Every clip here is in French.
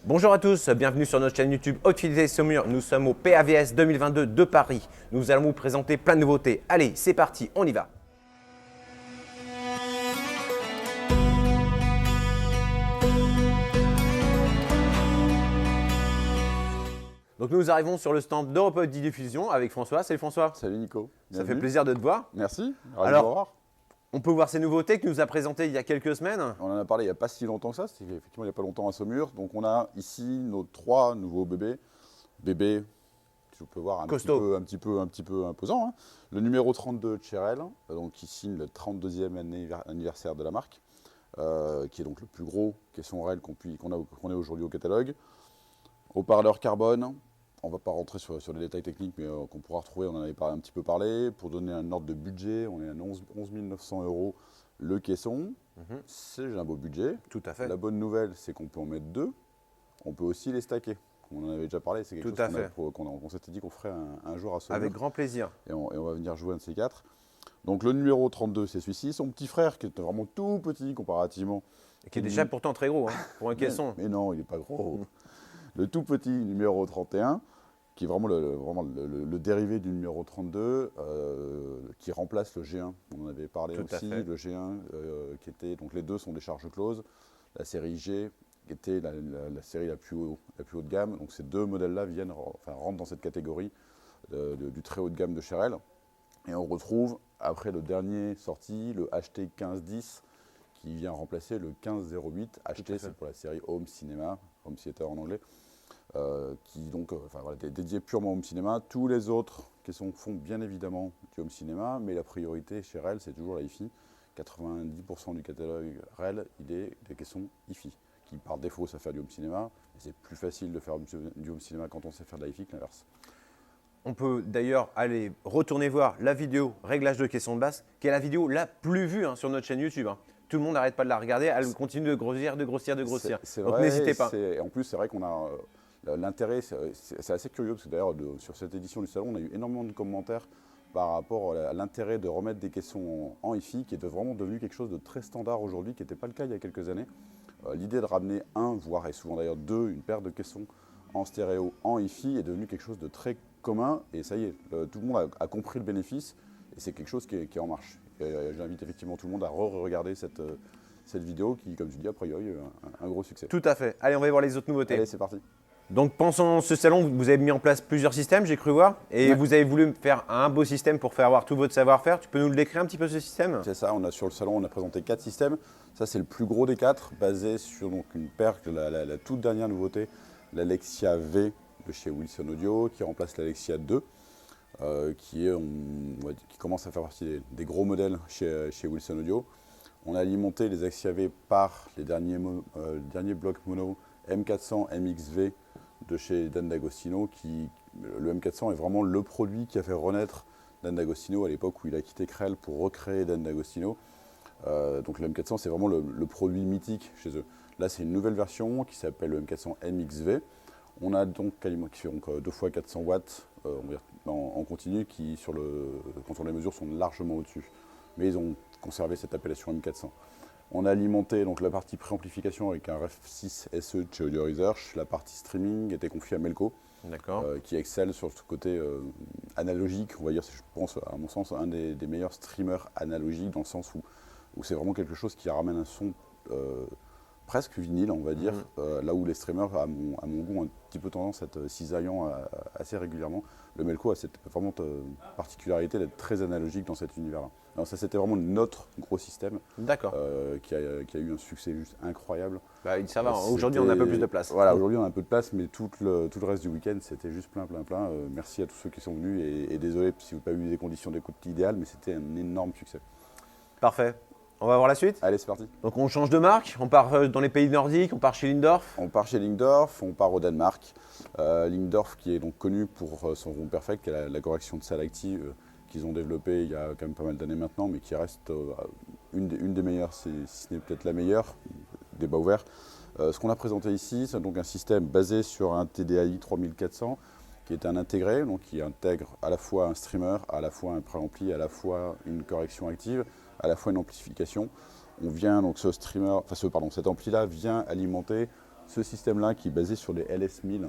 Bonjour à tous, bienvenue sur notre chaîne YouTube Haute Fidélité Saumur. Nous sommes au PAVS 2022 de Paris. Nous allons vous présenter plein de nouveautés. Allez, c'est parti, on y va. Donc nous arrivons sur le stand d'Europe Diffusion avec François. Salut François. Salut Nico. Ça fait plaisir de te voir. Merci. Ravi Alors, de vous revoir. On peut voir ces nouveautés que tu nous as présentées il y a quelques semaines. On en a parlé il n'y a pas si longtemps que ça, c'était effectivement il n'y a pas longtemps à Saumur. Donc on a ici nos 3 nouveaux bébés. Bébés, tu peux voir un petit peu imposant. Hein. Le numéro 32 de Cherel, donc qui signe le 32e anniversaire de la marque, qui est donc le plus gros caisson rail qu'on ait aujourd'hui au catalogue. Haut-parleur carbone. On ne va pas rentrer sur les détails techniques, mais qu'on pourra retrouver, on en avait un petit peu parlé. Pour donner un ordre de budget, on est à 11 900 € le caisson. C'est un beau budget. Tout à fait. La bonne nouvelle, c'est qu'on peut en mettre 2. On peut aussi les stacker. On en avait déjà parlé, c'est quelque chose qu'on s'était dit qu'on ferait un jour à Saumur. Avec grand plaisir. Et on va venir jouer un de ces 4. Donc le numéro 32, c'est celui-ci. Son petit frère, qui est vraiment tout petit comparativement. Et qui est déjà pourtant très gros hein, pour un caisson. Mais non, il n'est pas gros. Le tout petit numéro 31, qui est vraiment le dérivé du numéro 32, qui remplace le G1. On en avait parlé aussi, le G1, qui était, donc les deux sont des charges closes. La série G était la série la plus haut de gamme. Donc ces deux modèles-là rentrent dans cette catégorie du très haut de gamme de Cherel. Et on retrouve, après le dernier sorti, le HT 1510, qui vient remplacer le 1508. HT, c'est pour la série Home Cinema, Home Theater en anglais. Qui donc est dédié purement au home cinéma. Tous les autres font bien évidemment du home cinéma, mais la priorité chez REL, c'est toujours la hi-fi. 90% du catalogue REL, il est des caissons hi-fi, qui par défaut savent faire du home cinéma, et c'est plus facile de faire du home cinéma quand on sait faire de la hi-fi que l'inverse. On peut d'ailleurs aller retourner voir la vidéo réglage de caisson de basse, qui est la vidéo la plus vue sur notre chaîne YouTube. Tout le monde n'arrête pas de la regarder, elle continue de grossir. C'est Donc vrai, n'hésitez pas. En plus, c'est vrai qu'on a l'intérêt, c'est assez curieux, parce que d'ailleurs, sur cette édition du salon, on a eu énormément de commentaires par rapport à l'intérêt de remettre des caissons en hi-fi, qui est vraiment devenu quelque chose de très standard aujourd'hui, qui n'était pas le cas il y a quelques années. L'idée de ramener voire et souvent d'ailleurs une paire de caissons en stéréo en hi-fi est devenue quelque chose de très commun, et ça y est, tout le monde a compris le bénéfice, et c'est quelque chose qui est en marche. J'invite effectivement tout le monde à regarder cette vidéo qui, comme tu dis, a priori, un gros succès. Tout à fait. Allez, on va voir les autres nouveautés. Allez, c'est parti. Donc pendant ce salon, vous avez mis en place plusieurs systèmes, j'ai cru voir, et vous avez voulu faire un beau système pour faire avoir tout votre savoir-faire. Tu peux nous le décrire un petit peu ce système? C'est ça, sur le salon, on a présenté 4 systèmes. Ça, c'est le plus gros des 4, basé sur une paire, la toute dernière nouveauté, l'Alexia V de chez Wilson Audio, qui remplace l'Alexia 2, qui commence à faire partie des gros modèles chez Wilson Audio. On a alimenté les Alexia V par les derniers blocs mono M400 MXV de chez Dan D'Agostino. Le M400 est vraiment le produit qui a fait renaître Dan D'Agostino à l'époque où il a quitté Krell pour recréer Dan D'Agostino. Donc le M400, c'est vraiment le produit mythique chez eux. Là, c'est une nouvelle version qui s'appelle le M400 MXV. On a donc qui fait 2 x 400 watts en continu, qui quand on les mesure sont largement au-dessus. Mais ils ont conservé cette appellation M400. On a alimenté donc la partie préamplification avec un REF6 SE de chez Audio Research. La partie streaming était confiée à Melco, qui excelle sur ce côté analogique. On va dire, je pense, à mon sens, un des meilleurs streamers analogiques, dans le sens où c'est vraiment quelque chose qui ramène un son presque vinyle, on va dire, là où les streamers, à mon goût, ont un petit peu tendance à être cisaillant assez régulièrement. Le Melco a cette vraiment particularité d'être très analogique dans cet univers-là. Alors ça, c'était vraiment notre gros système qui a eu un succès juste incroyable. Ça va, aujourd'hui on a un peu plus de place. Voilà, aujourd'hui on a un peu de place, mais tout le reste du week-end, c'était juste plein. Merci à tous ceux qui sont venus, et désolé si vous n'avez pas eu des conditions d'écoute idéales, mais c'était un énorme succès. Parfait. On va voir la suite? Allez, c'est parti. Donc on change de marque, on part dans les pays nordiques, on part chez Lindorf. On part chez Lindorf, on part au Danemark. Lindorf qui est donc connu pour son Room Perfect, qui est la correction de salle active qu'ils ont développée il y a quand même pas mal d'années maintenant, mais qui reste une des meilleures, si ce n'est peut-être la meilleure, débat ouvert. Ce qu'on a présenté ici, c'est donc un système basé sur un TDI 3400, qui est un intégré, donc qui intègre à la fois un streamer, à la fois un préampli, à la fois une correction active, à la fois une amplification. On vient donc cet ampli-là vient alimenter ce système-là qui est basé sur les LS1000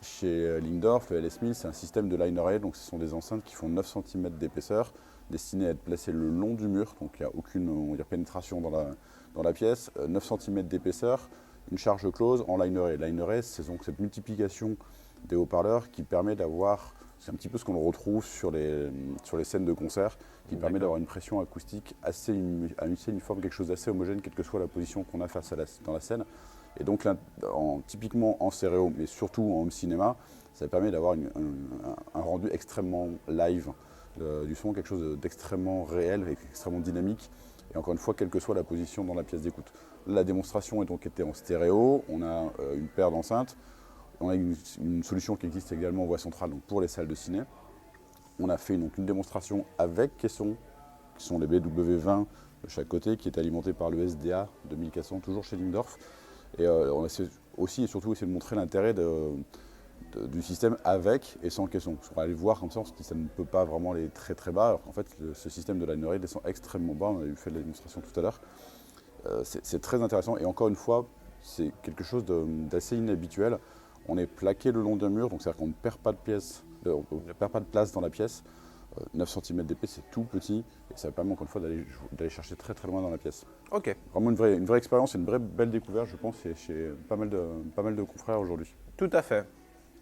chez Lingdorf. Le LS1000, c'est un système de line array, donc ce sont des enceintes qui font 9 cm d'épaisseur, destinées à être placées le long du mur, donc il n'y a aucune pénétration dans la pièce. 9 cm d'épaisseur, une charge close en line array. Line array, c'est donc cette multiplication des haut-parleurs qui permet d'avoir, c'est un petit peu ce qu'on retrouve sur les scènes de concert, qui permet d'avoir une pression acoustique assez uniforme, quelque chose d'assez homogène, quelle que soit la position qu'on a face dans la scène. Et donc, typiquement en stéréo, mais surtout en home cinéma, ça permet d'avoir un rendu extrêmement live du son, quelque chose d'extrêmement réel et extrêmement dynamique. Et encore une fois, quelle que soit la position dans la pièce d'écoute. La démonstration a donc été en stéréo, on a une paire d'enceintes, on a une solution qui existe également en voie centrale donc pour les salles de ciné. On a fait donc une démonstration avec caisson, qui sont les BW20 de chaque côté, qui est alimenté par le SDA 2400, toujours chez Lingdorf. Et on a aussi et surtout essayé de montrer l'intérêt du système avec et sans caisson. On va aller voir comme ça, on se dit que ça ne peut pas vraiment aller très très bas, alors qu'en fait ce système de line array descend extrêmement bas, on a fait la démonstration tout à l'heure. C'est très intéressant et encore une fois, c'est quelque chose d'assez inhabituel. On est plaqué le long d'un mur, donc c'est-à-dire qu'on ne perd pas de place dans la pièce. 9 cm d'épais, c'est tout petit et ça permet encore une fois d'aller chercher très très loin dans la pièce. Ok. Vraiment une vraie expérience et une vraie belle découverte, je pense, chez pas mal de confrères aujourd'hui. Tout à fait.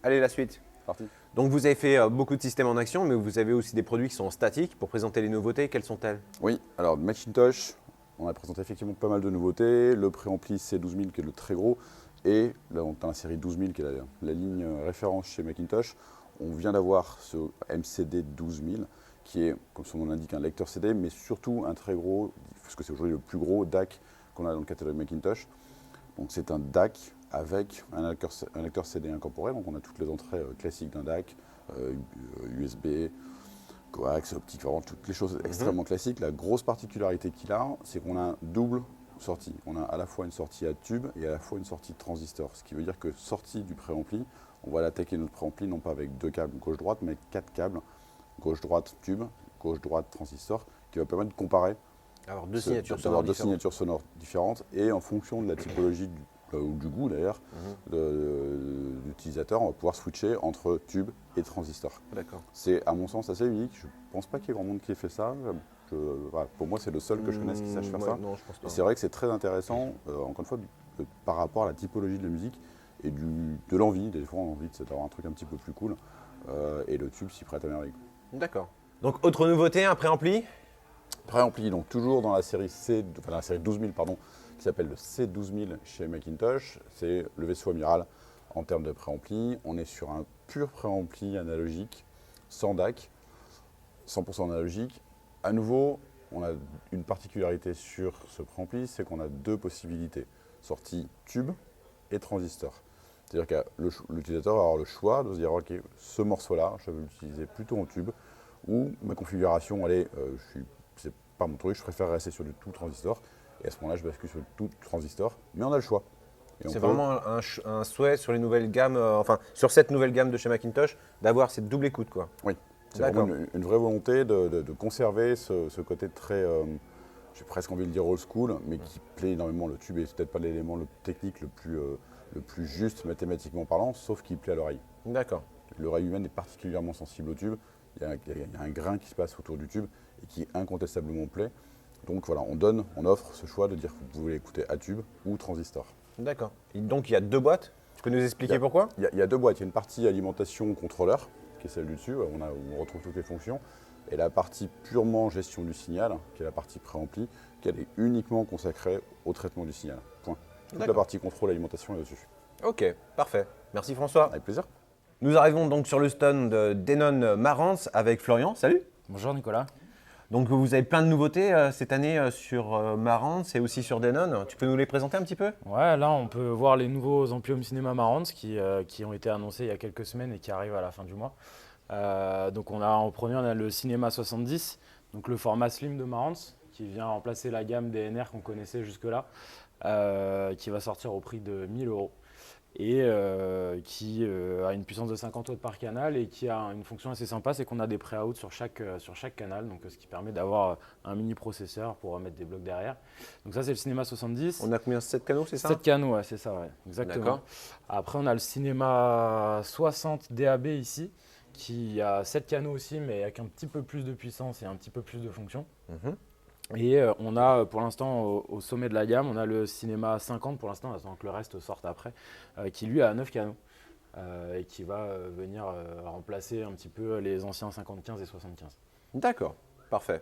Allez, la suite. Parti. Donc vous avez fait beaucoup de systèmes en action, mais vous avez aussi des produits qui sont statiques pour présenter les nouveautés. Quelles sont-elles? Oui, alors Macintosh, on a présenté effectivement pas mal de nouveautés. Le préampli C12000 qui est le très gros et dans la série 12000 qui est la ligne référence chez Macintosh. On vient d'avoir ce MCD 12000 qui est, comme son nom l'indique, un lecteur CD, mais surtout un très gros, parce que c'est aujourd'hui le plus gros DAC qu'on a dans le catalogue Macintosh. Donc c'est un DAC avec un lecteur CD incorporé, donc on a toutes les entrées classiques d'un DAC, USB, coax, optique, vraiment toutes les choses extrêmement classiques. La grosse particularité qu'il a, c'est qu'on a un double sortie. On a à la fois une sortie à tube et à la fois une sortie transistor, ce qui veut dire que sortie du préampli, on va l'attaquer notre préampli non pas avec 2 câbles gauche-droite, mais avec 4 câbles gauche-droite tube, gauche-droite transistor, qui va permettre de comparer, Alors deux signatures sonores différentes et en fonction de la typologie ou du goût d'ailleurs de l'utilisateur, on va pouvoir switcher entre tube et transistor. D'accord. C'est à mon sens assez unique, je ne pense pas qu'il y ait grand monde qui ait fait ça. Voilà, pour moi c'est le seul que je connaisse qui sache faire ça. Non, je pense pas. Et c'est vrai que c'est très intéressant, encore une fois, par rapport à la typologie de la musique et de l'envie. Des fois on a envie d'avoir un truc un petit peu plus cool et le tube s'y prête à merveille. D'accord. Donc autre nouveauté, un préampli? Préampli, donc toujours dans la série la série 12000 pardon, qui s'appelle le C12000 chez Macintosh. C'est le vaisseau amiral en termes de préampli. On est sur un pur préampli analogique, sans DAC, 100% analogique. À nouveau, on a une particularité sur ce préampli, c'est qu'on a 2 possibilités, sortie tube et transistor. C'est-à-dire que l'utilisateur va avoir le choix de se dire ok, ce morceau-là, je vais l'utiliser plutôt en tube, ou ma configuration, c'est pas mon truc, je préfère rester sur du tout transistor. Et à ce moment-là, je bascule sur le tout transistor, mais on a le choix. C'est vraiment un souhait sur les nouvelles gammes, sur cette nouvelle gamme de chez Macintosh, d'avoir cette double écoute, quoi. Oui, c'est vraiment une vraie volonté de conserver ce côté très, j'ai presque envie de dire old school, mais qui plaît énormément. Le tube est peut-être pas l'élément technique le plus juste mathématiquement parlant, sauf qu'il plaît à l'oreille. D'accord. L'oreille humaine est particulièrement sensible au tube. Il y a un grain qui se passe autour du tube et qui incontestablement plaît. Donc voilà, on offre ce choix de dire que vous pouvez l'écouter à tube ou transistor. D'accord. Donc il y a 2 boîtes. Tu peux nous expliquer pourquoi? Il y a 2 boîtes. Il y a une partie alimentation contrôleur, qui est celle du dessus, où on retrouve toutes les fonctions. Et la partie purement gestion du signal, qui est la partie préampli, qui elle est uniquement consacrée au traitement du signal. Point. Toute la partie contrôle alimentation est dessus. Ok, parfait. Merci François. Avec plaisir. Nous arrivons donc sur le stand de Denon Marantz avec Florian. Salut. Bonjour Nicolas. Donc vous avez plein de nouveautés cette année sur Marantz et aussi sur Denon. Tu peux nous les présenter un petit peu? Ouais, là on peut voir les nouveaux amplis Home Cinéma Marantz qui ont été annoncés il y a quelques semaines et qui arrivent à la fin du mois. Donc en premier on a le Cinéma 70, donc le format slim de Marantz qui vient remplacer la gamme DNR qu'on connaissait jusque-là, qui va sortir au prix de 1 000 €. et qui a une puissance de 50 watts par canal et qui a une fonction assez sympa, c'est qu'on a des pré-out sur chaque canal, donc ce qui permet d'avoir un mini processeur pour mettre des blocs derrière. Donc ça c'est le Cinema 70. On a combien? 7 canaux, c'est ça? 7 canaux, ouais, c'est ça, ouais, exactement. D'accord. Après on a le Cinema 60 DAB ici, qui a 7 canaux aussi, mais avec un petit peu plus de puissance et un petit peu plus de fonctions. Mhm. Et on a pour l'instant au sommet de la gamme, on a le Cinema 50 pour l'instant, attend que le reste sorte après, qui lui a 9 canaux et qui va venir remplacer un petit peu les anciens 55 et 75. D'accord, parfait.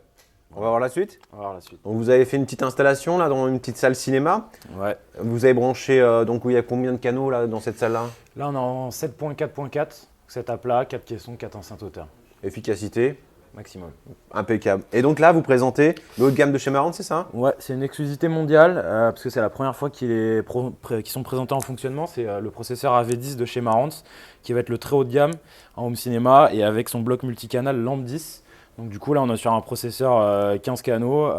On va voir la suite. On va voir la suite. Donc vous avez fait une petite installation là dans une petite salle cinéma. Ouais. Vous avez branché, donc où il y a combien de canaux là dans cette salle-là? Là on est en 7.4.4, 7 à plat, 4 caissons, 4 enceintes hauteurs. Efficacité Maximum. impeccable. Et donc là, vous présentez le haut de gamme de chez Marantz, c'est ça? Ouais, c'est une exclusivité mondiale parce que c'est la première fois qu'ils sont présentés en fonctionnement. C'est le processeur AV10 de chez Marantz qui va être le très haut de gamme en home cinéma et avec son bloc multicanal Lamp 10. Donc du coup là on est sur un processeur 15 canaux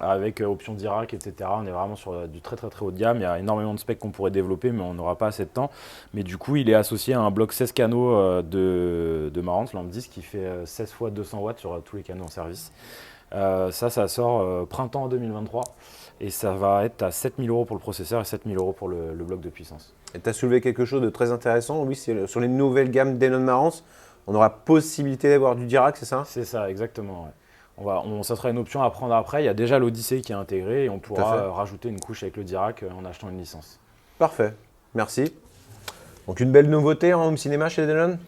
avec option Dirac, etc. On est vraiment sur du très haut de gamme. Il y a énormément de specs qu'on pourrait développer mais on n'aura pas assez de temps. Mais du coup il est associé à un bloc 16 canaux de Marantz Lamp 10 qui fait 16 fois 200 watts sur tous les canaux en service. Ça sort printemps 2023 et ça va être à 7 000 € pour le processeur et 7 000 € pour le bloc de puissance. Et tu as soulevé quelque chose de très intéressant, oui, c'est sur les nouvelles gammes Denon Marantz, on aura possibilité d'avoir du Dirac, c'est ça? C'est ça, exactement. Ouais. Ça sera une option à prendre après. Il y a déjà l'Odyssey qui est intégré et on pourra rajouter une couche avec le Dirac en achetant une licence. Parfait, merci. Donc une belle nouveauté en home cinéma chez Denon?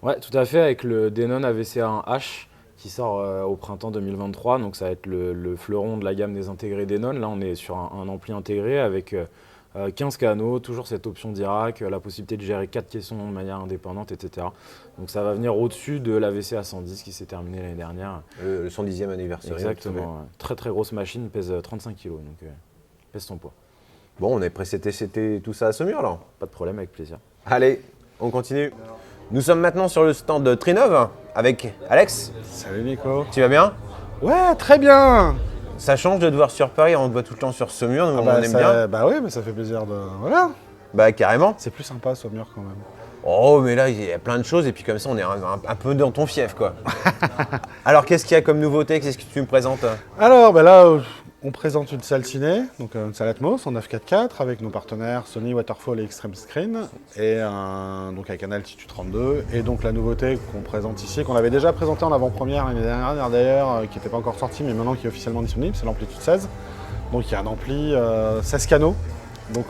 Ouais, tout à fait, avec le Denon AVC1H qui sort au printemps 2023. Donc ça va être le fleuron de la gamme des intégrés Denon. Là, on est sur un ampli intégré avec 15 canaux, toujours cette option Dirac, la possibilité de gérer 4 caissons de manière indépendante, etc. Donc ça va venir au-dessus de l'AVC A110 qui s'est terminé l'année dernière. Le 110e anniversaire. Exactement, ouais. Très grosse machine, pèse 35 kg, donc pèse son poids. Bon, on est pressé de tester tout ça à Saumur là. Pas de problème, avec plaisir. Allez, on continue. Nous sommes maintenant sur le stand de Trinov avec Alex. Salut Nico. Tu vas bien? Ouais, très bien. Ça change de te voir sur Paris, on te voit tout le temps sur Saumur, nous on aime bien. Bah oui, mais ça fait plaisir de... Voilà. Bah carrément. C'est plus sympa Saumur quand même. Oh, mais là, il y a plein de choses et puis comme ça, on est un peu dans ton fief, quoi. Alors, qu'est-ce qu'il y a comme nouveauté? Qu'est-ce que tu me présentes? Alors, bah là, on présente une salle ciné, donc une salle Atmos en 9.4.4 avec nos partenaires Sony, Waterfall et Extreme Screen, et donc avec un Altitude 32. Et donc la nouveauté qu'on présente ici, qu'on avait déjà présenté en avant-première l'année dernière d'ailleurs, qui n'était pas encore sorti, mais maintenant qui est officiellement disponible, c'est l'Amplitude 16. Donc il y a un ampli 16 canaux, donc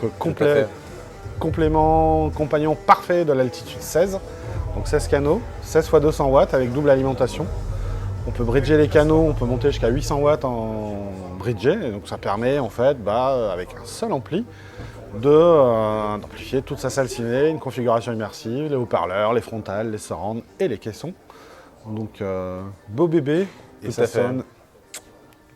complément, compagnon parfait de l'Altitude 16. Donc 16 canaux, 16 x 200 watts avec double alimentation. On peut bridger les canaux, on peut monter jusqu'à 800 watts en bridgé, et donc ça permet en fait, avec un seul ampli, d'amplifier toute sa salle ciné, une configuration immersive, les haut-parleurs, les frontales, les surrounds et les caissons. Donc beau bébé, et ça sonne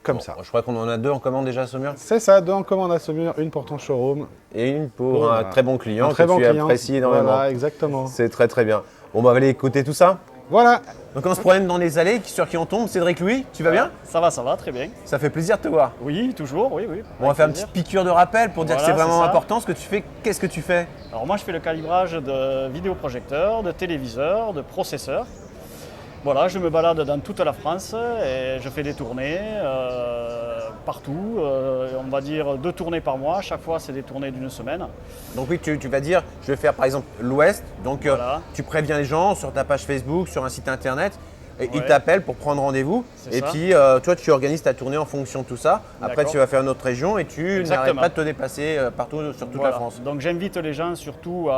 comme ça. Je crois qu'on en a 2 en commande déjà à Saumur. C'est ça, 2 en commande à Saumur, une pour ton showroom. Et une pour un très bon client tu apprécies énormément. Voilà, exactement. C'est très bien. Bon, bah, on va aller écouter tout ça. Voilà. Donc on se promène dans les allées, sur qui on tombe. Cédric Louis, tu vas bien? Ça va, très bien. Ça fait plaisir de te voir. Oui, toujours, oui. Bon, on va faire une petite piqûre de rappel pour dire que Voilà, c'est vraiment c'est ça. important ce que tu fais. Qu'est-ce que tu fais? Alors moi, je fais le calibrage de vidéoprojecteurs, de téléviseurs, de processeurs. Voilà, je me balade dans toute la France et je fais des tournées partout. On va dire 2 tournées par mois. Chaque fois, c'est des tournées d'1 semaine. Donc oui, tu vas dire, je vais faire par exemple l'Ouest. Donc Voilà. tu préviens les gens sur ta page Facebook, sur un site internet. Et ils Ouais. t'appellent pour prendre rendez-vous. C'est Et ça. puis toi, tu organises ta tournée en fonction de tout ça. Après, D'accord. tu vas faire une autre région et tu n'arrêtes Exactement. pas de te déplacer partout sur toute Voilà. la France. Donc j'invite les gens surtout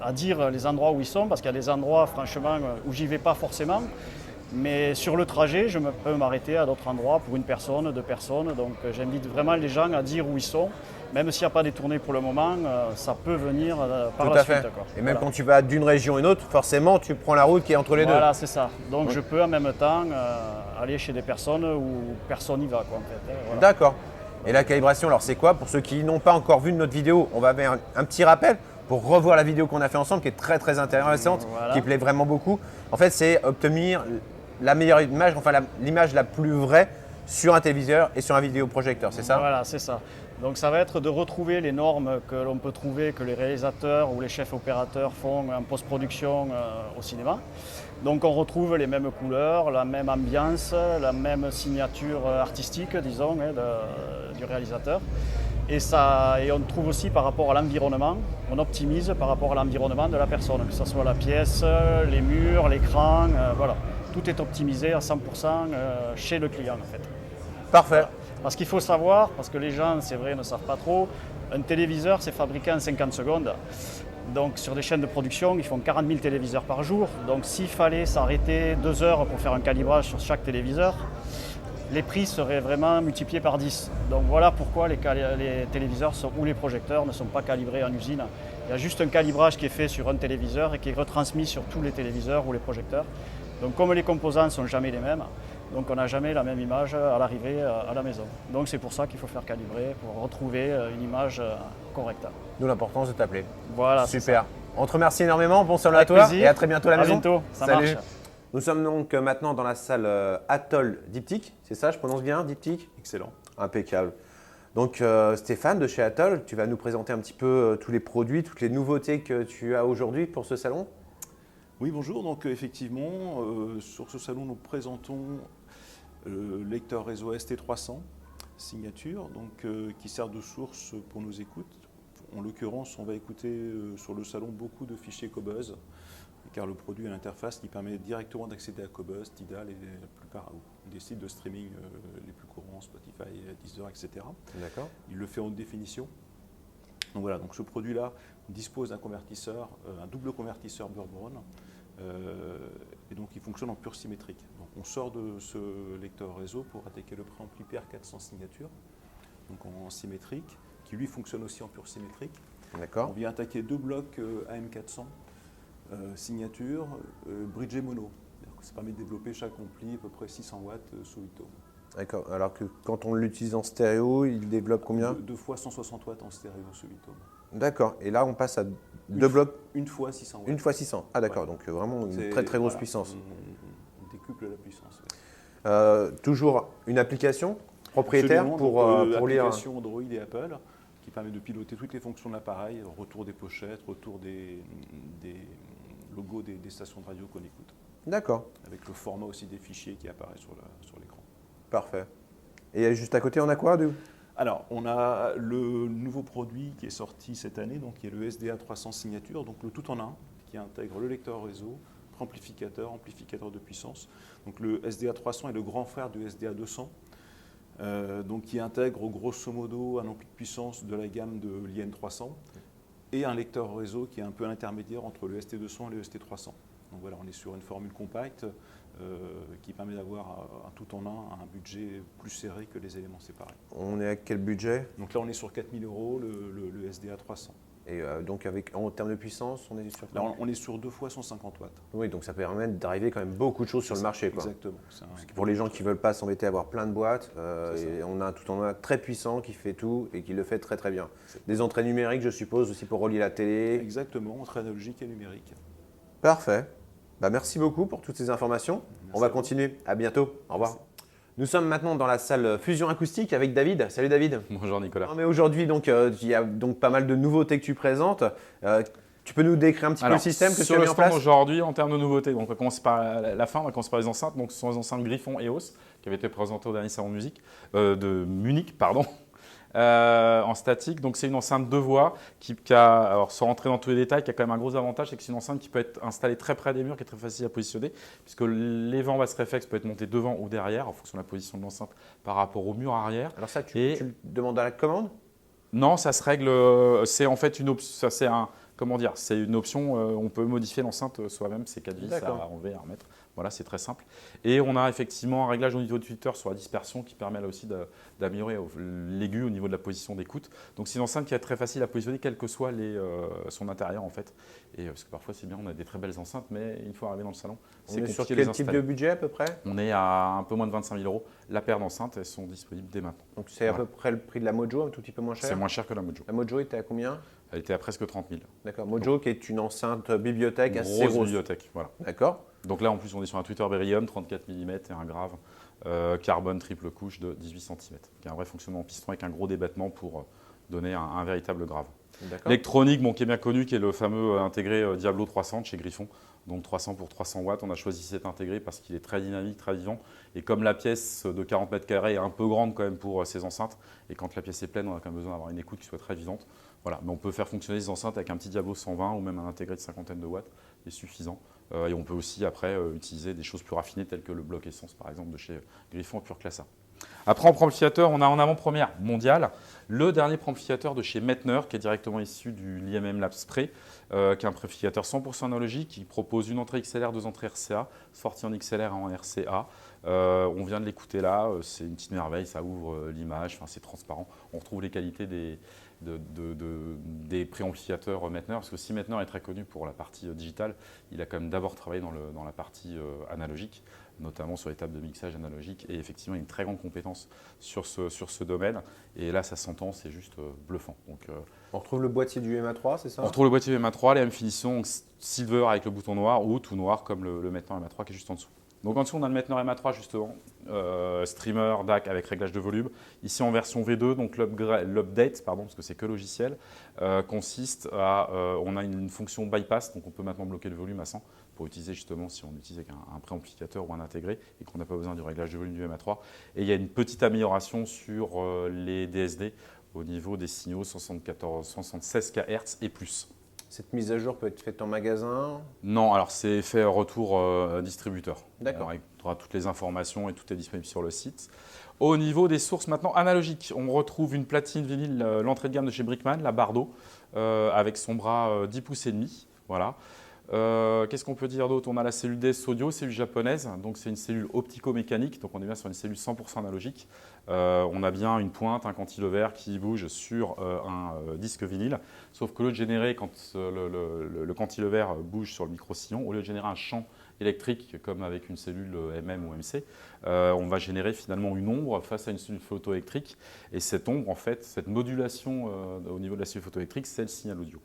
à dire les endroits où ils sont, parce qu'il y a des endroits franchement où j'y vais pas forcément. Mais sur le trajet, je peux m'arrêter à d'autres endroits pour 1 personne, 2 personnes. Donc j'invite vraiment les gens à dire où ils sont. Même s'il n'y a pas des tournées pour le moment, ça peut venir par Tout la à suite. fait. Quoi. Et même Voilà. quand tu vas d'une région à une autre, forcément, tu prends la route qui est entre les Voilà, c'est ça. Donc je peux en même temps aller chez des personnes où personne n'y va. Quoi, en fait, hein, deux. voilà. D'accord. Et la calibration, alors c'est quoi? Pour ceux qui n'ont pas encore vu notre vidéo, on va faire un petit rappel pour revoir la vidéo qu'on a fait ensemble, qui est très intéressante, Voilà. qui plaît vraiment beaucoup. En fait, c'est obtenir la meilleure image, enfin l'image la plus vraie sur un téléviseur et sur un vidéoprojecteur, c'est ça? Voilà, c'est ça. Donc ça va être de retrouver les normes que l'on peut trouver, que les réalisateurs ou les chefs opérateurs font en post-production au cinéma. Donc on retrouve les mêmes couleurs, la même ambiance, la même signature artistique, disons, du réalisateur. Et on trouve aussi par rapport à l'environnement, on optimise par rapport à l'environnement de la personne, que ce soit la pièce, les murs, l'écran, voilà. Tout est optimisé à 100% chez le client en fait. Parfait. Parce qu'il faut savoir, parce que les gens, c'est vrai, ne savent pas trop, un téléviseur, c'est fabriqué en 50 secondes. Donc sur des chaînes de production, ils font 40 000 téléviseurs par jour. Donc s'il fallait s'arrêter 2 heures pour faire un calibrage sur chaque téléviseur, les prix seraient vraiment multipliés par 10. Donc voilà pourquoi les téléviseurs ou les projecteurs ne sont pas calibrés en usine. Il y a juste un calibrage qui est fait sur un téléviseur et qui est retransmis sur tous les téléviseurs ou les projecteurs. Donc comme les composants ne sont jamais les mêmes, donc on n'a jamais la même image à l'arrivée à la maison. Donc c'est pour ça qu'il faut faire calibrer pour retrouver une image correcte. D'où l'importance de t'appeler. Voilà. C'est Super. ça. On te remercie énormément. Bon salut à Avec toi plaisir. et à très bientôt à la À maison. bientôt. Ça Salut. marche. Nous sommes donc maintenant dans la salle Atoll Diptyque. C'est ça, je prononce bien, Diptyque? Excellent. Impeccable. Donc Stéphane de chez Atoll, tu vas nous présenter un petit peu tous les produits, toutes les nouveautés que tu as aujourd'hui pour ce salon. Oui, bonjour. Donc effectivement, sur ce salon, nous présentons le lecteur réseau ST300 signature, donc, qui sert de source pour nos écoutes. En l'occurrence, on va écouter sur le salon beaucoup de fichiers Qobuz, car le produit a l'interface qui permet directement d'accéder à Qobuz, Tidal et la plupart des sites de streaming les plus courants, Spotify, Deezer, etc. D'accord. Il le fait en haute définition. Donc voilà, donc ce produit-là dispose d'un convertisseur, un double convertisseur Burr-Brown, et donc il fonctionne en pur symétrique. Donc on sort de ce lecteur réseau pour attaquer le préampli PR400 signature, donc en symétrique, qui lui fonctionne aussi en pur symétrique. On D'accord. vient attaquer 2 blocs AM400 signature, bridgé mono. Ça permet de développer chaque ampli à peu près 600 watts sous 8 ohms. D'accord. Alors que quand on l'utilise en stéréo, il développe combien? 2 fois 160 watts en stéréo sous 8 ohms. D'accord. Et là, on passe à deux blocs, Une fois 600 watts. une fois 600. Ah d'accord, Ouais. donc vraiment une C'est- très très grosse voilà, puissance. On décuple la puissance. Ouais. Toujours une application propriétaire Absolument. pour Donc, lire. l'application Android et Apple qui permet de piloter toutes les fonctions de l'appareil, retour des pochettes, retour des logos des stations de radio qu'on écoute, D'accord, avec le format aussi des fichiers qui apparaît sur l'écran. parfait. Et juste à côté, on a quoi Alors, on a le nouveau produit qui est sorti cette année, donc qui est le SDA300 signature, donc le tout en un, qui intègre le lecteur réseau, amplificateur de puissance. Donc le SDA300 est le grand frère du SDA200, donc qui intègre grosso modo un ampli de puissance de la gamme de l'IN300 et un lecteur réseau qui est un peu l'intermédiaire entre le ST200 et le ST300. Donc voilà, on est sur une formule compacte qui permet d'avoir un tout en un budget plus serré que les éléments séparés. On est à quel budget? Donc là, on est sur 4 000 € le SDA 300. Et donc en termes de puissance, on est sur Là, on est sur 2 fois 150 watts. Oui, donc ça permet d'arriver quand même beaucoup de choses sur le marché, quoi. Exactement. Parce que pour les gens qui ne veulent pas s'embêter à avoir plein de boîtes, et on a un tout en un très puissant qui fait tout et qui le fait très très bien. Des entrées numériques, je suppose, aussi pour relier la télé. Exactement, entre analogique et numérique. Parfait. Bah, merci beaucoup pour toutes ces informations. On va à vous. continuer. À bientôt. Au revoir. Merci. Nous sommes maintenant dans la salle Fusion Acoustique avec David. Salut David. Bonjour Nicolas. Non, mais aujourd'hui, donc, il y a donc pas mal de nouveautés que tu présentes. Tu peux nous décrire un petit peu le système que tu sur as le mis en stand place? aujourd'hui, en termes de nouveautés, donc on va commencer par la fin, on va commencer par les enceintes. Donc ce sont les enceintes Griffon EOS qui avaient été présentées au dernier salon de Munich, en statique. Donc c'est une enceinte 2 voix qui a, alors sans rentrer dans tous les détails, qui a quand même un gros avantage, c'est que c'est une enceinte qui peut être installée très près des murs, qui est très facile à positionner, puisque les vents basse réflexe peut être monté devant ou derrière, en fonction de la position de l'enceinte par rapport au mur arrière. Alors ça, tu Et- le demandes à la commande? Non, ça se règle. C'est en fait une option. C'est un. Comment dire? C'est une option. On peut modifier l'enceinte soi-même. C'est 4 vis à D'accord. enlever, à remettre. Voilà, c'est très simple. Et on a effectivement un réglage au niveau de Twitter sur la dispersion qui permet là aussi d'améliorer l'aigu au niveau de la position d'écoute. Donc c'est une enceinte qui est très facile à positionner, quel que soit son intérieur en fait. Et parce que parfois c'est bien, on a des très belles enceintes, mais une fois arrivé dans le salon, On c'est est sur compliqué de les quel type de installer. budget à peu près? On est à un peu moins de 25 000 €. La paire d'enceintes, elles sont disponibles dès maintenant. Donc c'est à Voilà. peu près le prix de la Mojo, un tout petit peu moins cher? C'est moins cher que la Mojo. La Mojo était à combien? Elle était à presque 30 000. D'accord. Mojo qui est une enceinte bibliothèque assez Grosse grosse. bibliothèque, voilà. D'accord. Donc là, en plus, on est sur un Twitter Beryllium, 34 mm et un grave carbone triple couche de 18 cm. Qui a un vrai fonctionnement en piston avec un gros débattement pour donner un véritable grave. L'électronique, qui est bien connu, qui est le fameux intégré Diablo 300 de chez Griffon. Donc 300 pour 300 watts. On a choisi cet intégré parce qu'il est très dynamique, très vivant. Et comme la pièce de 40 mètres carrés est un peu grande quand même pour ces enceintes, et quand la pièce est pleine, on a quand même besoin d'avoir une écoute qui soit très vivante. Voilà. Mais on peut faire fonctionner ces enceintes avec un petit Diablo 120 ou même un intégré de cinquantaine de watts, c'est suffisant. Et on peut aussi après utiliser des choses plus raffinées telles que le bloc essence par exemple de chez Griffon Pure Classe A. Après, en préamplificateur, on a en avant-première mondiale le dernier préamplificateur de chez Mettner, qui est directement issu du l'IMM Lab Spray, qui est un préamplificateur 100% analogique, qui propose une entrée XLR, deux entrées RCA, sortie en XLR et en RCA. On vient de l'écouter là, c'est une petite merveille, ça ouvre l'image, c'est transparent. On retrouve les qualités des préamplificateurs Mettner, parce que si Mettner est très connu pour la partie digitale, il a quand même d'abord travaillé dans la partie analogique, notamment sur les tables de mixage analogique, et effectivement il a une très grande compétence sur ce domaine, et là ça s'entend, c'est juste bluffant. Donc, on retrouve le boîtier du MA3, c'est ça? On retrouve le boîtier du MA3, les mêmes finitions, donc silver avec le bouton noir, ou tout noir comme le Mettner MA3 qui est juste en dessous. Donc en dessous on a le Mettner MA3 justement, streamer, DAC avec réglage de volume. Ici en version V2, donc l'update, parce que c'est que logiciel, consiste à, on a une fonction bypass, donc on peut maintenant bloquer le volume à 100 pour utiliser justement si on utilise avec un préamplificateur ou un intégré et qu'on n'a pas besoin du réglage de volume du MA3. Et il y a une petite amélioration sur les DSD au niveau des signaux 176 kHz et plus. Cette mise à jour peut être faite en magasin? Non, alors c'est fait retour distributeur. D'accord. Il y aura toutes les informations et tout est disponible sur le site. Au niveau des sources maintenant analogiques, on retrouve une platine vinyle, l'entrée de gamme de chez Brickman, la Bardo, avec son bras 10 pouces et demi. Voilà. Qu'est-ce qu'on peut dire d'autre? On a la cellule DS Audio, cellule japonaise, donc c'est une cellule optico-mécanique, donc on est bien sur une cellule 100% analogique. On a bien une pointe, un cantilever qui bouge sur un disque vinyle, sauf que au lieu de générer, quand le cantilever bouge sur le micro-sillon, au lieu de générer un champ électrique comme avec une cellule MM ou MC, on va générer finalement une ombre face à une cellule photoélectrique, et cette ombre, en fait, cette modulation au niveau de la cellule photoélectrique, c'est le signal audio.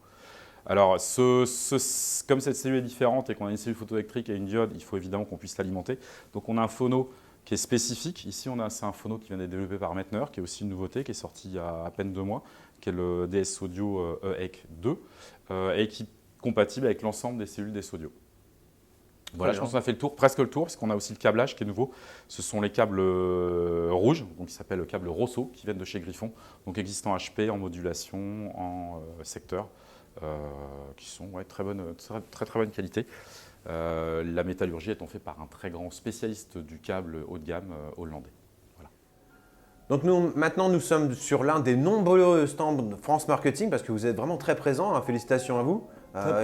Alors, comme cette cellule est différente et qu'on a une cellule photoélectrique et une diode, il faut évidemment qu'on puisse l'alimenter. Donc, on a un phono qui est spécifique. Ici, c'est un phono qui vient d'être développé par Mettner, qui est aussi une nouveauté, qui est sorti il y a à peine 2 mois, qui est le DS Audio EEC 2, et qui est compatible avec l'ensemble des cellules DS Audio. Voilà, je pense qu'on a fait le tour, presque le tour, parce qu'on a aussi le câblage qui est nouveau. Ce sont les câbles rouges, donc qui s'appellent le câble Rosso, qui viennent de chez Griffon, donc existant HP en modulation, en secteur. Qui sont très bonne qualité. La métallurgie étant faite par un très grand spécialiste du câble haut de gamme hollandais. Voilà. Donc maintenant nous sommes sur l'un des nombreux stands France Marketing parce que vous êtes vraiment très présents, hein, félicitations à vous.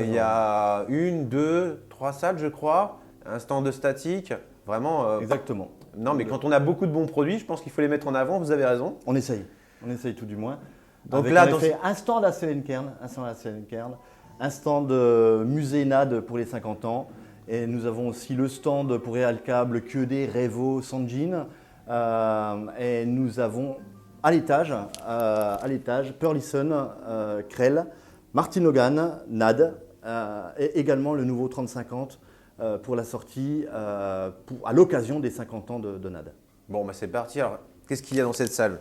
Il y a 1, 2, 3 salles je crois, un stand de statique, vraiment… Exactement. Non mais quand on a beaucoup de bons produits, je pense qu'il faut les mettre en avant, vous avez raison. On essaye tout du moins. Donc avec là, en effet, un stand à Selenkern, un stand musée NAD pour les 50 ans, et nous avons aussi le stand pour Real Câble, QED, Revo, Sanjin, et nous avons à l'étage Pearlison, Krell, Martin Hogan, NAD, et également le nouveau 3050 pour la sortie à l'occasion des 50 ans de NAD. Bon, bah c'est parti. Alors, qu'est-ce qu'il y a dans cette salle?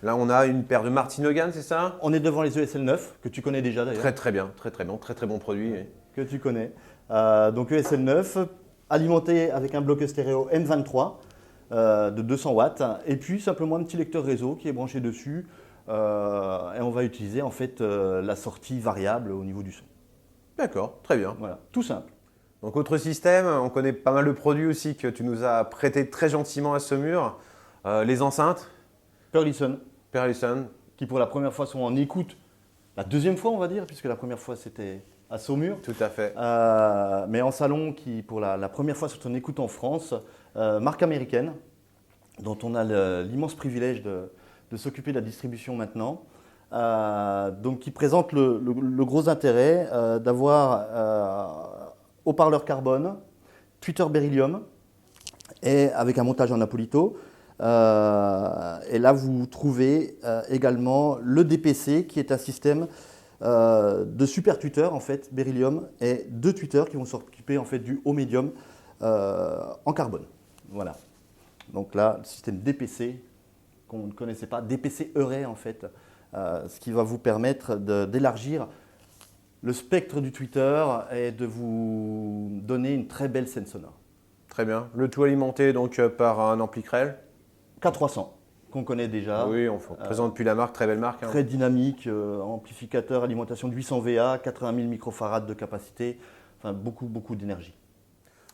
Là, on a une paire de Martin Hogan, c'est ça? On est devant les ESL 9, que tu connais déjà d'ailleurs. Très bien, très bon produit. Oui. Que tu connais. Donc ESL 9, alimenté avec un bloc stéréo M23 de 200 watts, et puis simplement un petit lecteur réseau qui est branché dessus, et on va utiliser en fait la sortie variable au niveau du son. D'accord, très bien. Voilà, tout simple. Donc autre système, on connaît pas mal de produits aussi que tu nous as prêté très gentiment à Saumur. Les enceintes Pearlison, qui pour la première fois sont en écoute, la deuxième fois on va dire, puisque la première fois c'était à Saumur. Tout à fait. Mais en salon, qui pour la première fois sont en écoute en France, marque américaine, dont on a l'immense privilège de s'occuper de la distribution maintenant. Donc qui présente le gros intérêt d'avoir haut-parleur carbone, tweeter beryllium, et avec un montage en Apolito. Et là, vous trouvez également le DPC, qui est un système de super tweeters, en fait, beryllium, et 2 tweeters qui vont s'occuper en fait du haut médium en carbone. Voilà. Donc là, le système DPC, qu'on ne connaissait pas, DPC Array en fait, ce qui va vous permettre d'élargir le spectre du tweeter et de vous donner une très belle scène sonore. Très bien. Le tout alimenté donc par un ampli Krell. K300, qu'on connaît déjà. Oui, on présente depuis la marque, très belle marque. Hein. Très dynamique, amplificateur, alimentation de 800 VA, 80 000 microfarads de capacité, enfin beaucoup d'énergie.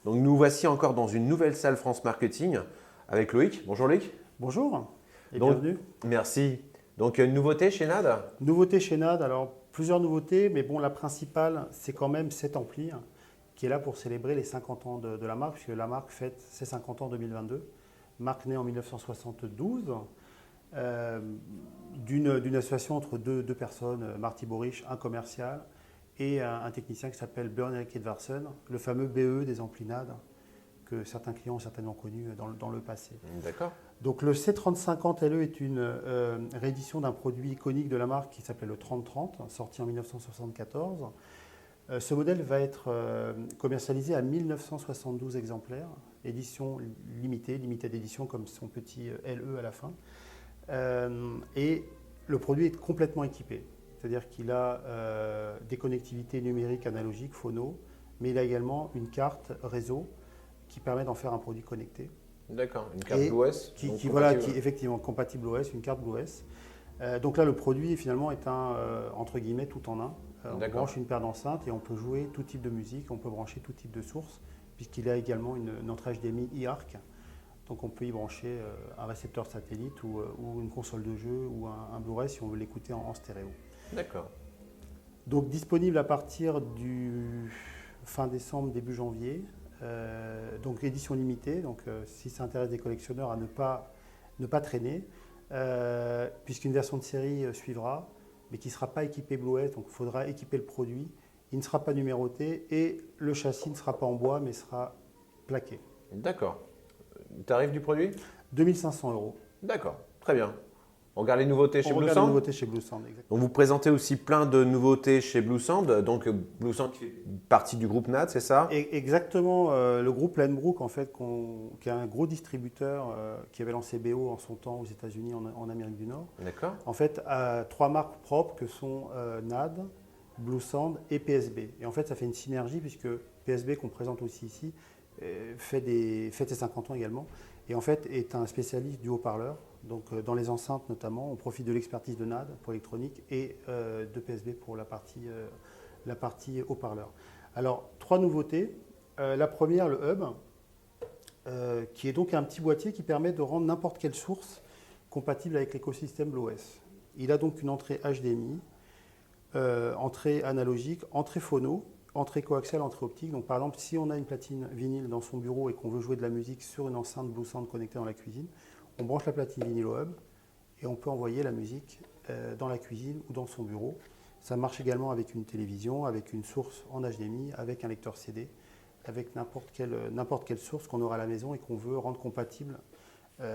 Donc nous voici encore dans une nouvelle salle France Marketing avec Loïc. Bonjour Loïc. Bonjour et Donc, bienvenue. Merci. Donc une nouveauté chez NAD. Nouveauté chez NAD, alors plusieurs nouveautés, mais bon, la principale, c'est quand même cet ampli qui est là pour célébrer les 50 ans de la marque, puisque la marque fête ses 50 ans en 2022. Marque née en 1972, d'une association entre deux personnes, Marty Borish, un commercial, et un technicien qui s'appelle Björn-Erik Edvardsen, le fameux BE des amplis NAD, que certains clients ont certainement connu dans le passé. D'accord. Donc le C3050 LE est une réédition d'un produit iconique de la marque qui s'appelait le 3030, sorti en 1974. Ce modèle va être commercialisé à 1972 exemplaires, édition limitée d'édition comme son petit LE à la fin. Et le produit est complètement équipé, c'est-à-dire qu'il a des connectivités numériques analogiques, phono, mais il a également une carte réseau qui permet d'en faire un produit connecté. D'accord, une carte BlueOS. Qui est effectivement compatible OS, une carte BlueOS. Donc là, le produit finalement est entre guillemets tout en un. On branche une paire d'enceintes et on peut jouer tout type de musique, on peut brancher tout type de source, puisqu'il a également une entrée HDMI e-ARC. Donc on peut y brancher un récepteur satellite ou une console de jeu ou un Blu-ray si on veut l'écouter en stéréo. D'accord. Donc disponible à partir du fin décembre, début janvier. Donc édition limitée, donc si ça intéresse des collectionneurs à ne pas traîner, puisqu'une version de série suivra, mais qui ne sera pas équipée BlueOS, donc il faudra équiper le produit. Il ne sera pas numéroté et le châssis ne sera pas en bois, mais sera plaqué. D'accord. Tarif du produit ? 2500 €. D'accord, très bien. On regarde les nouveautés chez On Blue regarde Sound. les nouveautés chez Blue Sound, exactement. Donc vous présentez aussi plein de nouveautés chez Blue Sound. Donc Blue Sound qui fait partie du groupe NAD, c'est ça ? Exactement. Le groupe Lenbrook, en fait, qui est un gros distributeur qui avait lancé BO en son temps aux États-Unis, en Amérique du Nord. D'accord. En fait, a 3 marques propres que sont NAD, Blue Sound et PSB. Et en fait, ça fait une synergie puisque PSB, qu'on présente aussi ici, fête ses 50 ans également. Et en fait, est un spécialiste du haut-parleur. Donc dans les enceintes notamment, on profite de l'expertise de NAD pour l'électronique et de PSB pour la partie haut-parleur. Alors, 3 nouveautés. La première, le hub, qui est donc un petit boîtier qui permet de rendre n'importe quelle source compatible avec l'écosystème BlueOS. Il a donc une entrée HDMI, entrée analogique, entrée phono, entrée coaxiale, entrée optique. Donc par exemple, si on a une platine vinyle dans son bureau et qu'on veut jouer de la musique sur une enceinte Blue Sound connectée dans la cuisine, on branche la platine vinyle au hub et on peut envoyer la musique dans la cuisine ou dans son bureau. Ça marche également avec une télévision, avec une source en HDMI, avec un lecteur CD, avec n'importe quelle source qu'on aura à la maison et qu'on veut rendre compatible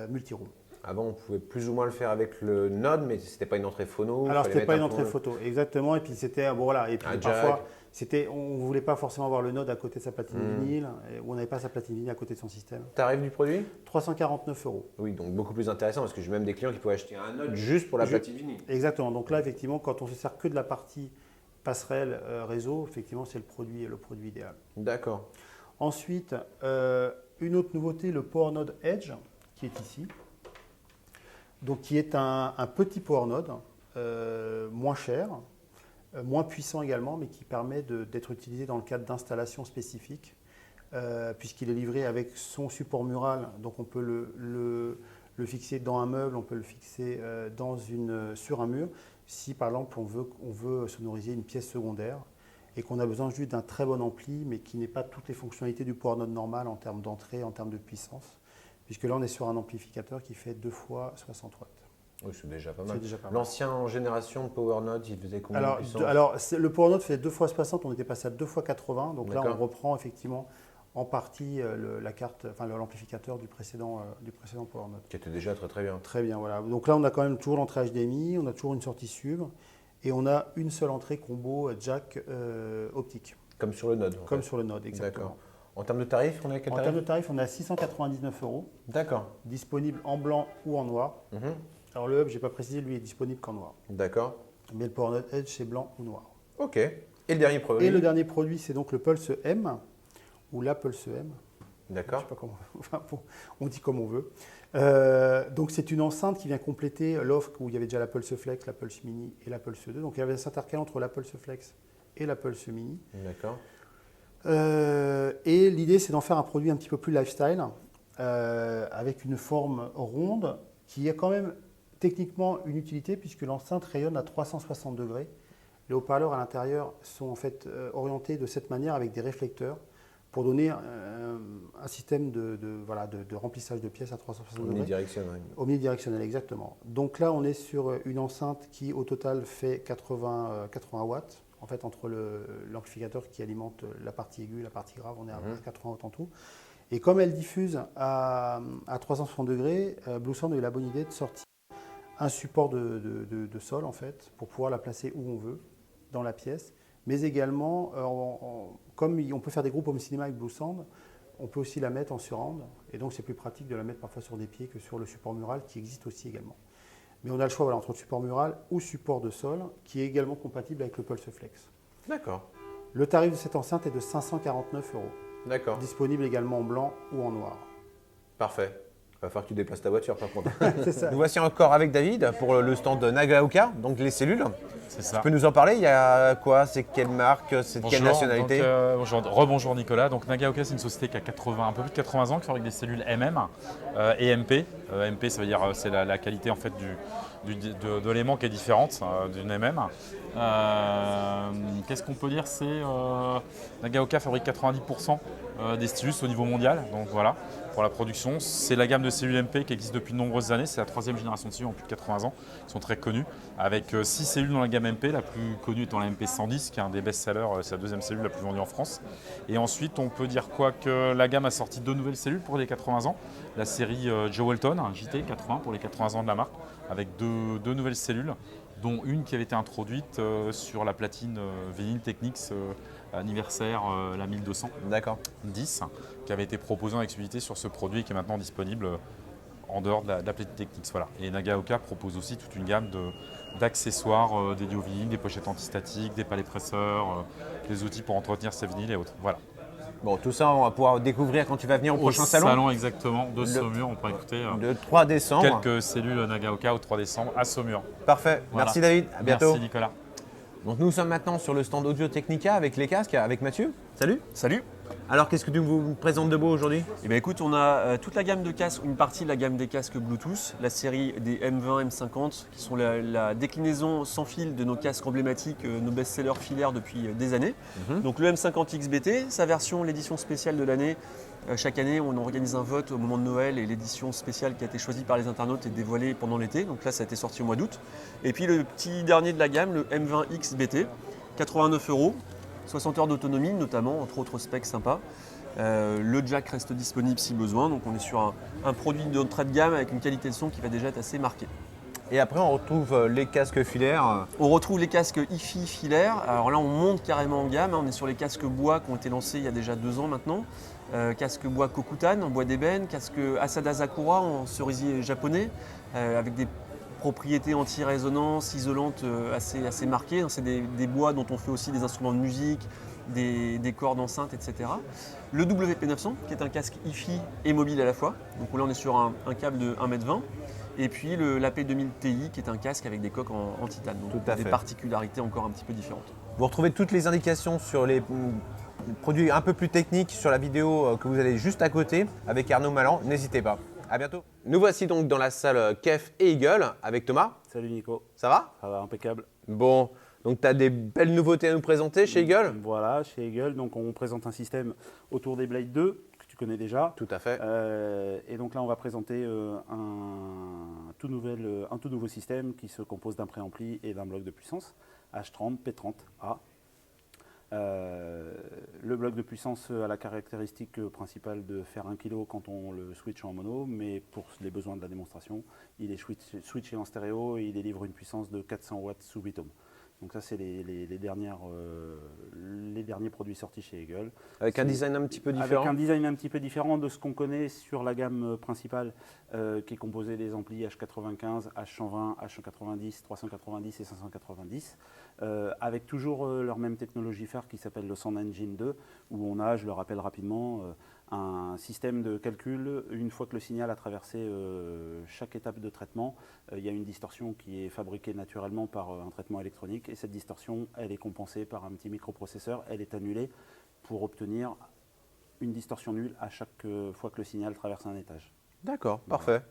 multiroom. Avant, on pouvait plus ou moins le faire avec le Node, mais ce n'était pas une entrée phono. Alors, ce n'était pas une entrée photo, exactement. Et puis, c'était, bon, voilà. Et puis, parfois, on ne voulait pas forcément avoir le Node à côté de sa platine vinyle, ou on n'avait pas sa platine vinyle à côté de son système. Tarif du produit ? 349 €. Oui, donc beaucoup plus intéressant, parce que j'ai même des clients qui pouvaient acheter un Node juste pour la platine vinyle. Exactement. Donc là, effectivement, quand on se sert que de la partie passerelle réseau, effectivement, c'est le produit idéal. D'accord. Ensuite, une autre nouveauté, le Power Node Edge, qui est ici. Donc, qui est un petit Power Node, moins cher, moins puissant également, mais qui permet d'être utilisé dans le cadre d'installations spécifiques, puisqu'il est livré avec son support mural. Donc, on peut le fixer dans un meuble, on peut le fixer sur un mur. Si, par exemple, on veut sonoriser une pièce secondaire et qu'on a besoin juste d'un très bon ampli, mais qui n'ait pas toutes les fonctionnalités du Power Node normal en termes d'entrée, en termes de puissance. Puisque là, on est sur un amplificateur qui fait 2 fois 60 watts. Oui, c'est déjà pas mal. Déjà pas mal. L'ancienne génération de Power Node, il faisait combien de puissance ? Alors, le Power Node fait 2 fois 60, on était passé à 2 fois 80. Donc là, D'accord. on reprend effectivement en partie l'amplificateur du précédent Power Node. Qui était déjà très très bien. Très bien, voilà. Donc là, on a quand même toujours l'entrée HDMI, on a toujours une sortie sub, et on a une seule entrée combo jack optique. Comme sur le Node. Comme sur le Node, exactement. D'accord. En termes de tarifs, on est à quel En tarif? termes de tarif, on est à 699 €, D'accord. disponible en blanc ou en noir. Mhm. Alors le hub, je n'ai pas précisé, lui est disponible qu'en noir. D'accord. Mais le Power Note Edge, c'est blanc ou noir. Ok. Et le dernier produit? Et le dernier produit, c'est donc le Pulse M, ou la Pulse M. Je D'accord. sais pas comment, enfin, bon, on dit comme on veut. Donc c'est une enceinte qui vient compléter l'offre où il y avait déjà la Pulse Flex, la Pulse Mini et la Pulse 2. Donc il y avait s'intercaler entre la Pulse Flex et la Pulse Mini. D'accord. Et l'idée c'est d'en faire un produit un petit peu plus lifestyle, avec une forme ronde qui a quand même techniquement une utilité puisque l'enceinte rayonne à 360 degrés. Les haut-parleurs à l'intérieur sont en fait orientés de cette manière avec des réflecteurs pour donner un système de remplissage de pièces à 360 degrés. Omnidirectionnel. Omnidirectionnel, exactement. Donc là, on est sur une enceinte qui, au total, fait 80 watts. En fait, entre l'amplificateur qui alimente la partie aiguë et la partie grave, on est à 80 watts en tout. Et comme elle diffuse à 360 degrés, Bluesound a eu la bonne idée de sortir un support de sol, en fait, pour pouvoir la placer où on veut dans la pièce. Mais également, comme on peut faire des groupes home cinéma avec Bluesound, on peut aussi la mettre en surround. Et donc, c'est plus pratique de la mettre parfois sur des pieds que sur le support mural qui existe aussi également. Mais on a le choix entre le support mural ou support de sol qui est également compatible avec le Pulse Flex. D'accord. Le tarif de cette enceinte est de 549 €. D'accord. Disponible également en blanc ou en noir. Parfait. Il va falloir que tu déplaces ta voiture par contre. C'est ça. Nous voici encore avec David pour le stand de Nagaoka, donc les cellules. C'est ça. Tu peux nous en parler? Il y a quoi? C'est quelle marque? C'est de quelle nationalité? Rebonjour Nicolas. Donc Nagaoka, c'est une société qui a un peu plus de 80 ans, qui fabrique des cellules MM et MP. MP, ça veut dire c'est la qualité en fait de l'aimant qui est différente d'une MM. Qu'est-ce qu'on peut dire? Nagaoka fabrique 90% des stylus au niveau mondial. Donc voilà, pour la production. C'est la gamme de cellules MP qui existe depuis de nombreuses années. C'est la 3e génération de cellules en plus de 80 ans, qui sont très connues, avec 6 cellules dans la gamme MP, la plus connue étant la MP 110, qui est un des best-sellers, c'est la 2e cellule la plus vendue en France. Et ensuite, on peut dire quoi que la gamme a sorti 2 nouvelles cellules pour les 80 ans. La série Joe Walton, un JT 80 pour les 80 ans de la marque, avec deux nouvelles cellules, dont une qui avait été introduite sur la platine Vinyl Technics anniversaire, la 1200. D'accord. 10, qui avait été proposé en exclusivité sur ce produit et qui est maintenant disponible en dehors de la platine Technics. Voilà. Et Nagaoka propose aussi toute une gamme d'accessoires dédiés au vinyle, des pochettes antistatiques, des palets presseurs, des outils pour entretenir ses vinyles et autres. Voilà. Bon, tout ça, on va pouvoir découvrir quand tu vas venir au prochain salon. Salon exactement de Saumur, on pourra écouter Le 3 décembre. quelques cellules Nagaoka au 3 décembre à Saumur. Parfait. Voilà. Merci David. À bientôt. Merci Nicolas. Donc nous sommes maintenant sur le stand Audio Technica avec les casques, avec Mathieu. Salut. Salut. Alors qu'est-ce que tu nous présentes de beau aujourd'hui? Eh bien écoute, on a toute la gamme de casques, une partie de la gamme des casques Bluetooth, la série des M20, M50, qui sont la déclinaison sans fil de nos casques emblématiques, nos best-sellers filaires depuis des années. Donc le M50 XBT, sa version, l'édition spéciale de l'année. Chaque année, on organise un vote au moment de Noël et l'édition spéciale qui a été choisie par les internautes est dévoilée pendant l'été. Donc là, ça a été sorti au mois d'août. Et puis le petit dernier de la gamme, le M20 XBT, 89 €. 60 heures d'autonomie notamment, entre autres specs sympas. Le jack reste disponible si besoin, donc on est sur un produit d'entrée de gamme avec une qualité de son qui va déjà être assez marquée. Et après, on retrouve les casques filaires. On retrouve les casques hi-fi filaires. Alors là, on monte carrément en gamme. On est sur les casques bois qui ont été lancés il y a déjà 2 ans maintenant. Casque bois Kokutan en bois d'ébène, casque Asada Sakura en cerisier japonais, avec des propriétés anti-résonance, isolantes assez marquées. C'est des bois dont on fait aussi des instruments de musique, des cordes enceintes, etc. Le WP900, qui est un casque hi-fi et mobile à la fois. Donc là, on est sur un câble de 1,20 m. Et puis l'AP2000 Ti, qui est un casque avec des coques en titane. Donc des particularités encore un petit peu différentes. Vous retrouvez toutes les indications sur les produits un peu plus techniques sur la vidéo que vous allez juste à côté avec Arnaud Malan. N'hésitez pas. À bientôt. Nous voici donc dans la salle Kef et Eagle avec Thomas. Salut Nico. Ça va? Ça va, impeccable. Bon, donc tu as des belles nouveautés à nous présenter chez Eagle? Voilà, chez Eagle, donc on présente un système autour des Blade 2, que tu connais déjà. Tout à fait. Et donc là, on va présenter un tout nouveau système qui se compose d'un préampli et d'un bloc de puissance, H30, P30A. Le bloc de puissance a la caractéristique principale de faire 1 kg quand on le switch en mono, mais pour les besoins de la démonstration, il est switché en stéréo et il délivre une puissance de 400 watts sous 8 ohms. Donc ça, c'est les derniers produits sortis chez Eagle. Avec un design un petit peu différent. Avec un design un petit peu différent de ce qu'on connaît sur la gamme principale, qui est composée des amplis H95, H120, H190, 390 et 590, avec toujours leur même technologie phare qui s'appelle le Sound Engine 2, où on a, je le rappelle rapidement, un système de calcul. Une fois que le signal a traversé chaque étape de traitement, il y a une distorsion qui est fabriquée naturellement par un traitement électronique, et cette distorsion, elle est compensée par un petit microprocesseur, elle est annulée pour obtenir une distorsion nulle à chaque fois que le signal traverse un étage. D'accord, parfait.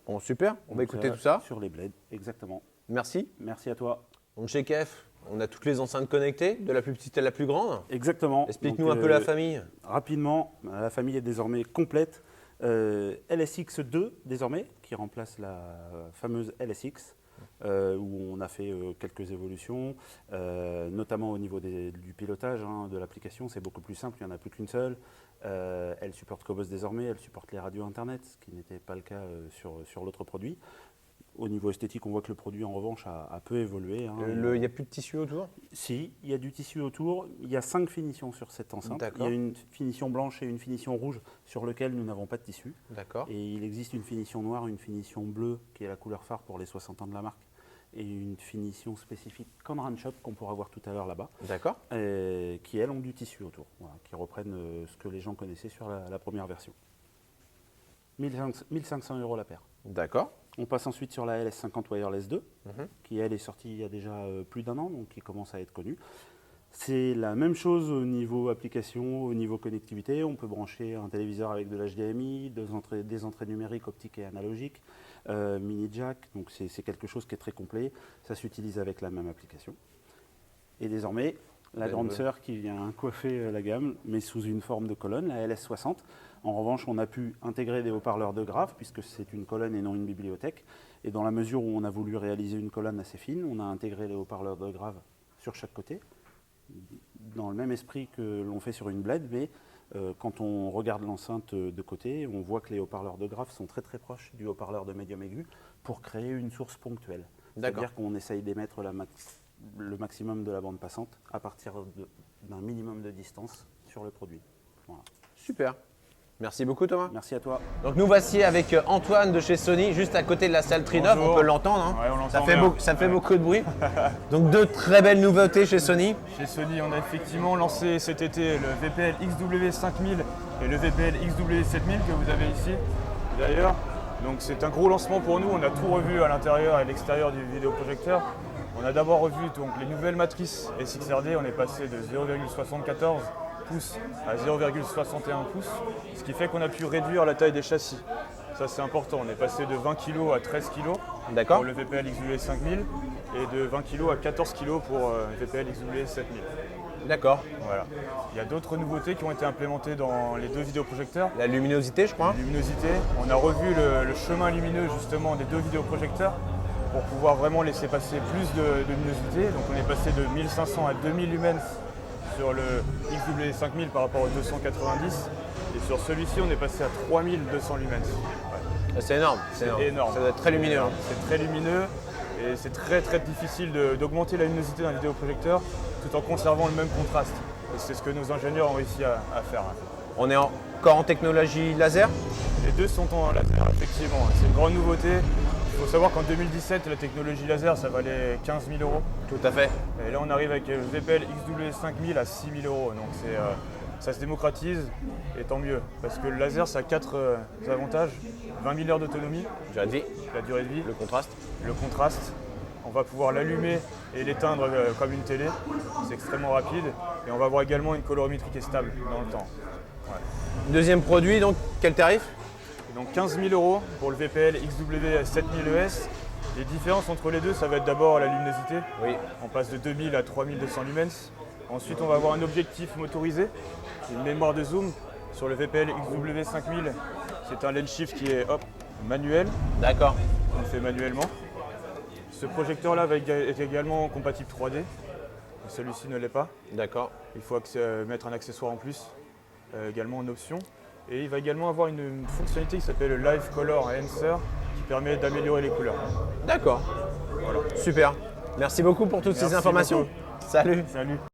Bon, super, on va écouter tout ça. Sur les blades, exactement. Merci. Merci à toi. Donc chez KEF, on a toutes les enceintes connectées, de la plus petite à la plus grande. Exactement. Explique-nous Donc, un peu la famille. Rapidement, la famille est désormais complète. LSX2 désormais, qui remplace la fameuse LSX, où on a fait quelques évolutions, notamment au niveau du pilotage de l'application. C'est beaucoup plus simple, il n'y en a plus qu'une seule. Elle supporte Cobos désormais, elle supporte les radios Internet, ce qui n'était pas le cas sur l'autre produit. Au niveau esthétique, on voit que le produit, en revanche, a peu évolué. Il n'y a plus de tissu autour? Si, il y a du tissu autour. Il y a 5 finitions sur cette enceinte. Il y a une finition blanche et une finition rouge sur lesquelles nous n'avons pas de tissu. D'accord. Et il existe une finition noire, une finition bleue, qui est la couleur phare pour les 60 ans de la marque, et une finition spécifique Conran Shop qu'on pourra voir tout à l'heure là-bas. D'accord. Qui, elles, ont du tissu autour, voilà, qui reprennent ce que les gens connaissaient sur la première version. 1500 € la paire. D'accord. On passe ensuite sur la LS50 Wireless 2, qui elle est sortie il y a déjà plus d'1 an, donc qui commence à être connue. C'est la même chose au niveau application, au niveau connectivité. On peut brancher un téléviseur avec de l'HDMI, des entrées numériques, optiques et analogiques, mini jack, donc c'est quelque chose qui est très complet. Ça s'utilise avec la même application. Et désormais, la grande sœur qui vient coiffer la gamme, mais sous une forme de colonne, la LS60. En revanche, on a pu intégrer des haut-parleurs de grave, puisque c'est une colonne et non une bibliothèque. Et dans la mesure où on a voulu réaliser une colonne assez fine, on a intégré les haut-parleurs de grave sur chaque côté, dans le même esprit que l'on fait sur une blade, mais quand on regarde l'enceinte de côté, on voit que les haut-parleurs de grave sont très très proches du haut-parleur de médium aigu pour créer une source ponctuelle. C'est-à-dire qu'on essaye d'émettre le maximum de la bande passante à partir d'un minimum de distance sur le produit. Voilà. Super. Merci beaucoup Thomas. Merci à toi. Donc nous voici avec Antoine de chez Sony, juste à côté de la salle Trinov, on peut l'entendre. Hein. Ouais, on l'entend Ça fait beaucoup de bruit. Donc deux très belles nouveautés chez Sony. Chez Sony, on a effectivement lancé cet été le VPL XW5000 et le VPL XW7000 que vous avez ici d'ailleurs. Donc c'est un gros lancement pour nous, on a tout revu à l'intérieur et à l'extérieur du vidéoprojecteur. On a d'abord revu donc, les nouvelles matrices SXRD, on est passé de 0,74 pouces à 0,61 pouces, ce qui fait qu'on a pu réduire la taille des châssis. Ça c'est important, on est passé de 20 kg à 13 kg pour le VPL XW5000 et de 20 kg à 14 kg pour le VPL XW7000. D'accord. Voilà. Il y a d'autres nouveautés qui ont été implémentées dans les deux vidéoprojecteurs. La luminosité, je crois. La luminosité. On a revu le chemin lumineux justement des deux vidéoprojecteurs pour pouvoir vraiment laisser passer plus de luminosité. Donc on est passé de 1500 à 2000 lumens sur le XW5000 par rapport au 290. Et sur celui-ci, on est passé à 3200 lumens. Ouais. C'est énorme. C'est énorme. Ça doit être très lumineux. Hein. C'est très lumineux et c'est très très difficile d'augmenter la luminosité d'un vidéoprojecteur tout en conservant le même contraste. Et c'est ce que nos ingénieurs ont réussi à faire. On est encore en technologie laser? Les deux sont en laser, effectivement. C'est une grande nouveauté. Il faut savoir qu'en 2017, la technologie laser, ça valait 15 000 €. Tout à fait. Et là, on arrive avec le VPL XW5000 à 6 000 €. Donc ça se démocratise, et tant mieux. Parce que le laser, ça a 4 avantages. 20 000 heures d'autonomie. Durée de vie. La durée de vie. Le contraste. Le contraste. On va pouvoir l'allumer et l'éteindre comme une télé. C'est extrêmement rapide. Et on va avoir également une colorimétrie qui est stable dans le temps. Ouais. Deuxième produit, donc quel tarif? Donc 15 000 € pour le VPL XW7000ES. Les différences entre les deux, ça va être d'abord la luminosité. Oui. On passe de 2000 à 3200 lumens. Ensuite, on va avoir un objectif motorisé, une mémoire de zoom. Sur le VPL XW5000, c'est un lens shift qui est manuel. D'accord. On le fait manuellement. Ce projecteur-là va être également compatible 3D. Celui-ci ne l'est pas. D'accord. Il faut mettre un accessoire en plus, également en option. Et il va également avoir une fonctionnalité qui s'appelle le Live Color Enhancer qui permet d'améliorer les couleurs. D'accord. Voilà. Super. Merci beaucoup pour toutes ces Merci informations. beaucoup. Salut. Salut.